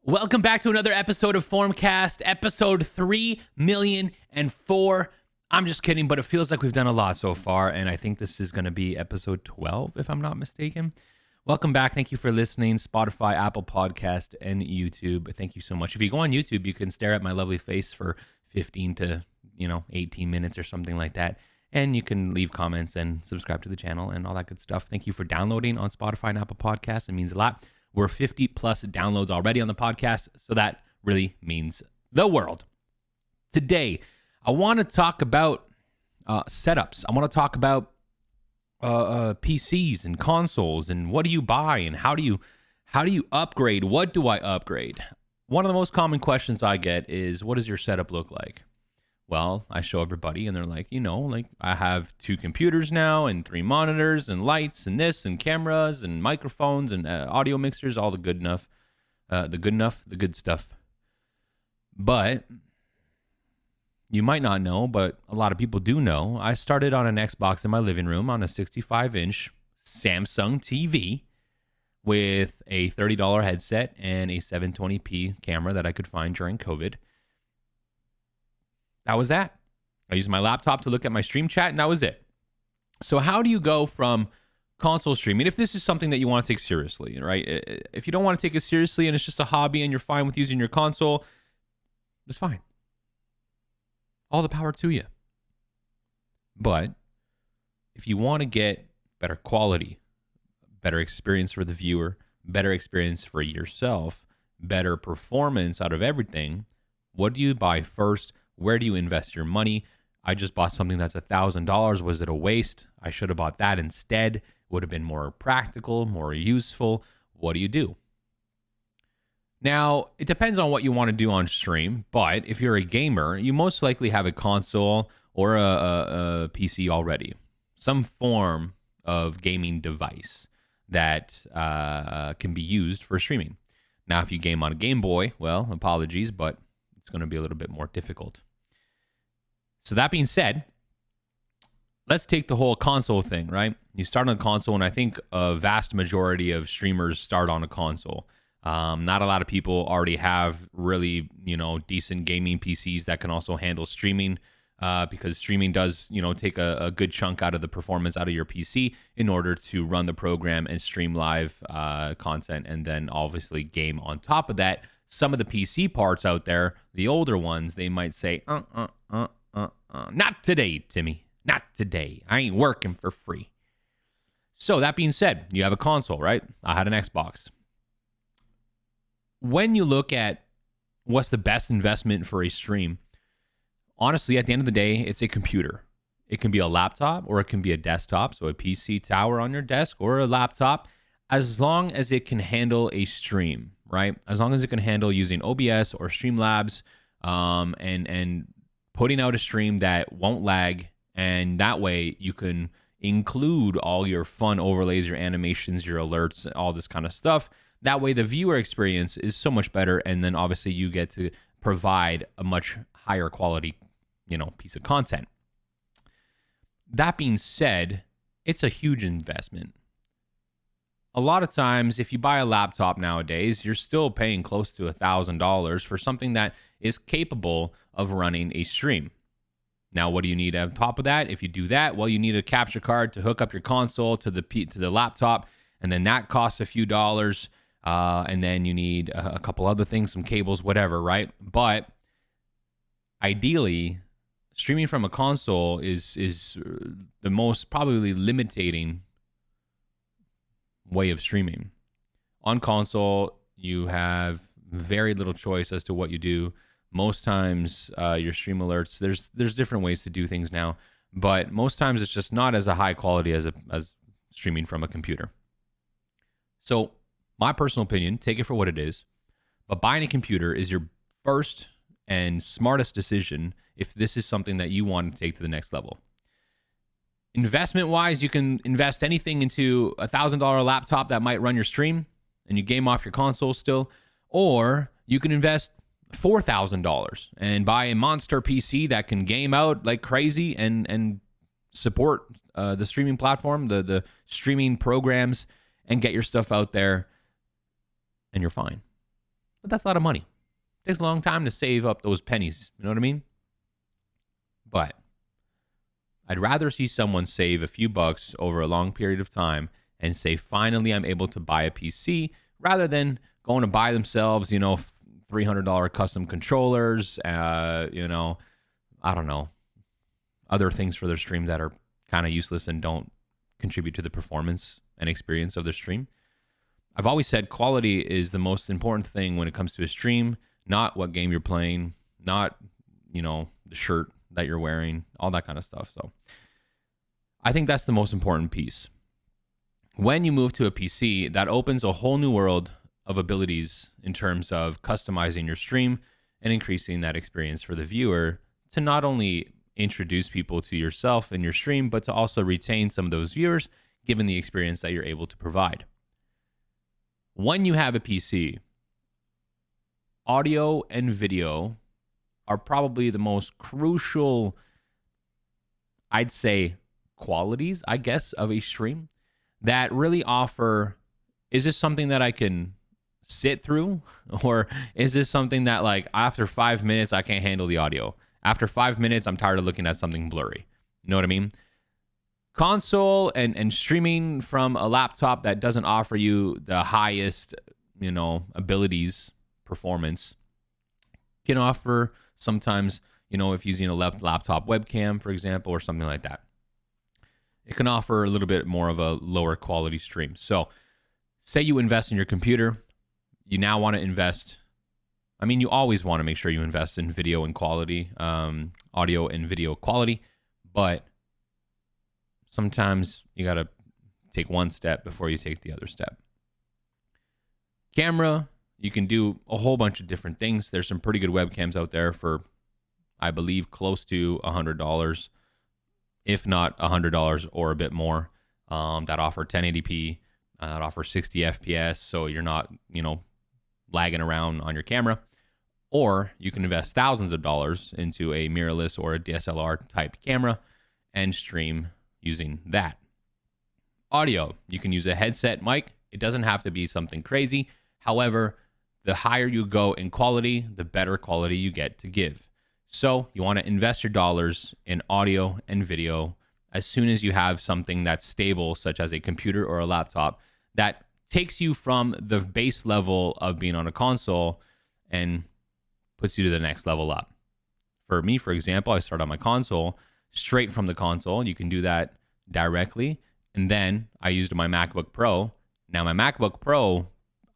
Welcome back to another episode of FormCast, episode 3,000,004. I'm just kidding, but it feels like we've done a lot so far, and I think this is going to be episode 12, if I'm not mistaken. Welcome back. Thank you for listening. Spotify, Apple Podcast, and YouTube. Thank you so much. If you go on YouTube, you can stare at my lovely face for 15 to 18 minutes or something like that. And you can leave comments and subscribe to the channel and all that good stuff. Thank you for downloading on Spotify and Apple Podcasts. It means a lot. We're 50 plus downloads already on the podcast, so that really means the world. Today, I want to talk about setups. I want to talk about PCs and consoles and what do you buy and how do you upgrade? What do I upgrade? One of the most common questions I get is, what does your setup look like? Well, I show everybody and they're like, I have 2 computers now and 3 monitors and lights and this and cameras and microphones and audio mixers, all the good stuff. But you might not know, but a lot of people do know, I started on an Xbox in my living room on a 65-inch Samsung TV with a $30 headset and a 720p camera that I could find during COVID. That was that. I used my laptop to look at my stream chat, and that was it. So how do you go from console streaming, if this is something that you want to take seriously, right? If you don't want to take it seriously and it's just a hobby and you're fine with using your console, it's fine. All the power to you. But if you want to get better quality, better experience for the viewer, better experience for yourself, better performance out of everything, what do you buy first? Where do you invest your money? I just bought something that's $1,000. Was it a waste? I should have bought that instead. Would have been more practical, more useful. What do you do? Now, it depends on what you want to do on stream, but if you're a gamer, you most likely have a console or a PC already. Some form of gaming device that can be used for streaming. Now, if you game on a Game Boy, well, apologies, but it's going to be a little bit more difficult. So that being said, let's take the whole console thing, right? You start on a console, and I think a vast majority of streamers start on a console. Not a lot of people already have really, decent gaming PCs that can also handle streaming, because streaming does, take a good chunk out of the performance out of your PC in order to run the program and stream live content, and then obviously game on top of that. Some of the PC parts out there, the older ones, they might say, not today, Timmy. Not today. I ain't working for free. So that being said, you have a console, right? I had an Xbox. When you look at what's the best investment for a stream, honestly, at the end of the day, it's a computer. It can be a laptop or it can be a desktop, so a PC tower on your desk or a laptop, as long as it can handle a stream, right? As long as it can handle using OBS or Streamlabs, and putting out a stream that won't lag, and that way you can include all your fun overlays, your animations, your alerts, all this kind of stuff. That way the viewer experience is so much better, and then obviously you get to provide a much higher quality, piece of content. That being said, it's a huge investment. A lot of times, if you buy a laptop nowadays, you're still paying close to $1,000 for something that is capable of running a stream. Now, what do you need on top of that? If you do that, well, you need a capture card to hook up your console to the laptop, and then that costs a few dollars. And then you need a couple other things, some cables, whatever, right? But ideally, streaming from a console is the most probably limiting way of streaming. On console, you have very little choice as to what you do. Most times, your stream alerts, there's different ways to do things now, but most times it's just not as a high quality as streaming from a computer. So, my personal opinion, take it for what it is, but buying a computer is your first and smartest decision if this is something that you want to take to the next level. Investment-wise, you can invest anything into a $1,000 laptop that might run your stream, and you game off your console still, or you can invest $4,000 and buy a monster PC that can game out like crazy and support the streaming platform, the streaming programs, and get your stuff out there, and you're fine. But that's a lot of money. It takes a long time to save up those pennies. You know what I mean? But I'd rather see someone save a few bucks over a long period of time and say, finally, I'm able to buy a PC, rather than going to buy themselves, $300 custom controllers, I don't know, other things for their stream that are kind of useless and don't contribute to the performance and experience of their stream. I've always said quality is the most important thing when it comes to a stream, not what game you're playing, not, the shirt that you're wearing, all that kind of stuff. So I think that's the most important piece. When you move to a PC, that opens a whole new world of abilities in terms of customizing your stream and increasing that experience for the viewer, to not only introduce people to yourself and your stream, but to also retain some of those viewers, given the experience that you're able to provide. When you have a PC, audio and video are probably the most crucial, I'd say, qualities, of a stream that really offer, is this something that I can sit through? Or is this something that, like, after 5 minutes, I can't handle the audio? After 5 minutes, I'm tired of looking at something blurry. You know what I mean? Console and streaming from a laptop that doesn't offer you the highest, abilities, performance, can offer sometimes, if using a laptop webcam, for example, or something like that, it can offer a little bit more of a lower quality stream. So say you invest in your computer, you now want to invest. You always want to make sure you invest in video and quality, audio and video quality, but sometimes you got to take one step before you take the other step. Camera, you can do a whole bunch of different things. There's some pretty good webcams out there for, I believe, close to $100, if not $100 or a bit more, that offer 1080p, that offer 60 FPS, so you're not, lagging around on your camera. Or you can invest thousands of dollars into a mirrorless or a DSLR type camera and stream using that. Audio, you can use a headset mic. It doesn't have to be something crazy. However, the higher you go in quality, the better quality you get to give. So you want to invest your dollars in audio and video as soon as you have something that's stable, such as a computer or a laptop, that takes you from the base level of being on a console and puts you to the next level up. For me, for example, I start on my console, straight from the console. You can do that directly. And then I used my MacBook Pro. Now my MacBook Pro,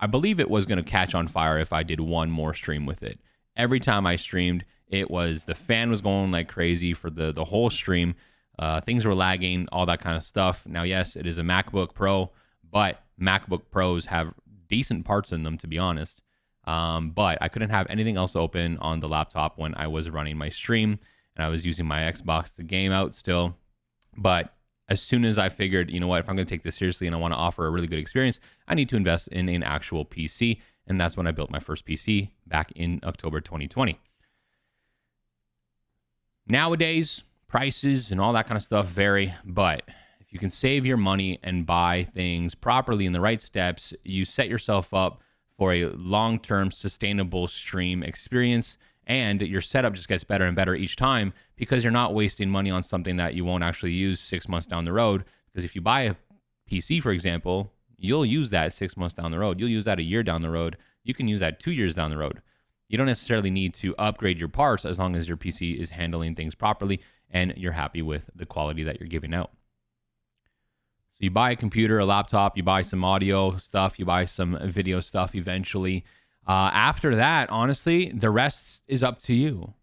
I believe it was going to catch on fire if I did one more stream with it. Every time I streamed, the fan was going like crazy for the whole stream. Things were lagging, all that kind of stuff. Now, yes, it is a MacBook Pro, but MacBook Pros have decent parts in them, to be honest. But I couldn't have anything else open on the laptop when I was running my stream, and I was using my Xbox to game out still. But as soon as I figured, if I'm going to take this seriously and I want to offer a really good experience, I need to invest in an actual PC. And that's when I built my first PC back in October 2020. Nowadays, prices and all that kind of stuff vary, but if you can save your money and buy things properly in the right steps, you set yourself up for a long-term sustainable stream experience, and your setup just gets better and better each time because you're not wasting money on something that you won't actually use 6 months down the road. Because if you buy a PC, for example, you'll use that 6 months down the road. You'll use that a year down the road. You can use that 2 years down the road. You don't necessarily need to upgrade your parts as long as your PC is handling things properly and you're happy with the quality that you're giving out. So you buy a computer, a laptop, you buy some audio stuff, you buy some video stuff eventually. After that, honestly, the rest is up to you.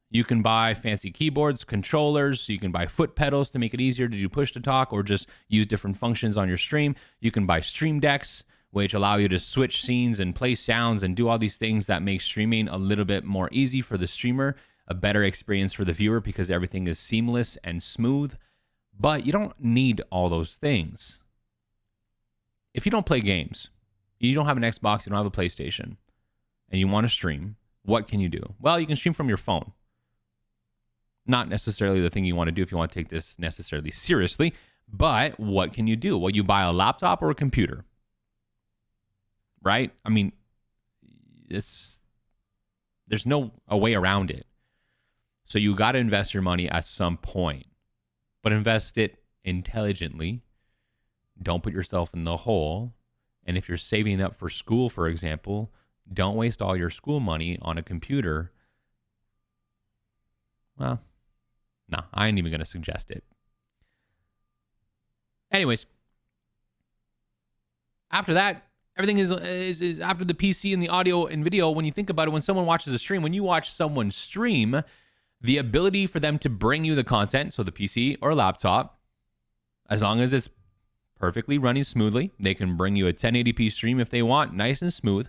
You can buy fancy keyboards, controllers, you can buy foot pedals to make it easier to do push to talk or just use different functions on your stream. You can buy stream decks, which allow you to switch scenes and play sounds and do all these things that make streaming a little bit more easy for the streamer, a better experience for the viewer because everything is seamless and smooth. But you don't need all those things. If you don't play games, you don't have an Xbox, you don't have a PlayStation, and you want to stream, what can you do? Well, you can stream from your phone. Not necessarily the thing you want to do if you want to take this necessarily seriously, but what can you do? Well, you buy a laptop or a computer, right? there's no a way around it. So you got to invest your money at some point, but invest it intelligently. Don't put yourself in the hole. And if you're saving up for school, for example, don't waste all your school money on a computer. Well, no, I ain't even going to suggest it. Anyways, after that, everything is after the PC and the audio and video. When you think about it, when someone watches a stream, when you watch someone stream, the ability for them to bring you the content, so the PC or laptop, as long as it's perfectly running smoothly, they can bring you a 1080p stream if they want, nice and smooth.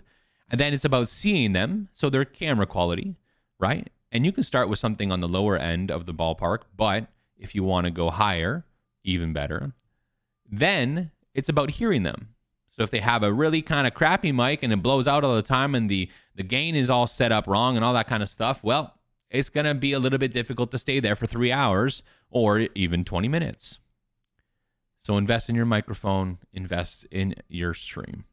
And then it's about seeing them, so their camera quality, right? And you can start with something on the lower end of the ballpark, but if you want to go higher, even better. Then it's about hearing them. So if they have a really kind of crappy mic and it blows out all the time and the gain is all set up wrong and all that kind of stuff, well, it's going to be a little bit difficult to stay there for 3 hours or even 20 minutes. So invest in your microphone, invest in your stream.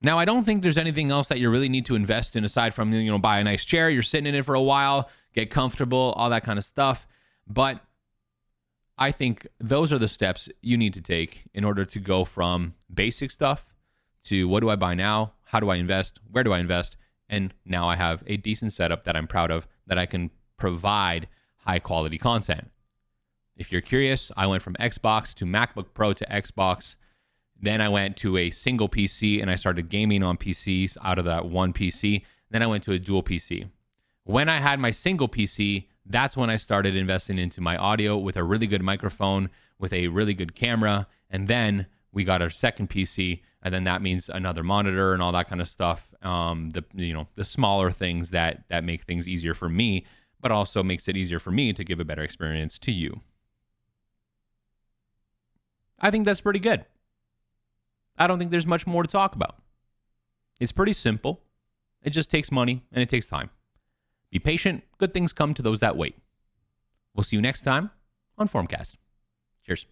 Now, I don't think there's anything else that you really need to invest in aside from, buy a nice chair, you're sitting in it for a while, get comfortable, all that kind of stuff. But I think those are the steps you need to take in order to go from basic stuff to what do I buy now? How do I invest? Where do I invest? And now I have a decent setup that I'm proud of, that I can provide high quality content. If you're curious, I went from Xbox to MacBook Pro to Xbox. Then I went to a single PC and I started gaming on PCs out of that one PC. Then I went to a dual PC. When I had my single PC, that's when I started investing into my audio with a really good microphone, with a really good camera. And then we got our second PC, and then that means another monitor and all that kind of stuff. The smaller things that make things easier for me, but also makes it easier for me to give a better experience to you. I think that's pretty good. I don't think there's much more to talk about. It's pretty simple. It just takes money and it takes time. Be patient. Good things come to those that wait. We'll see you next time on FormCast. Cheers.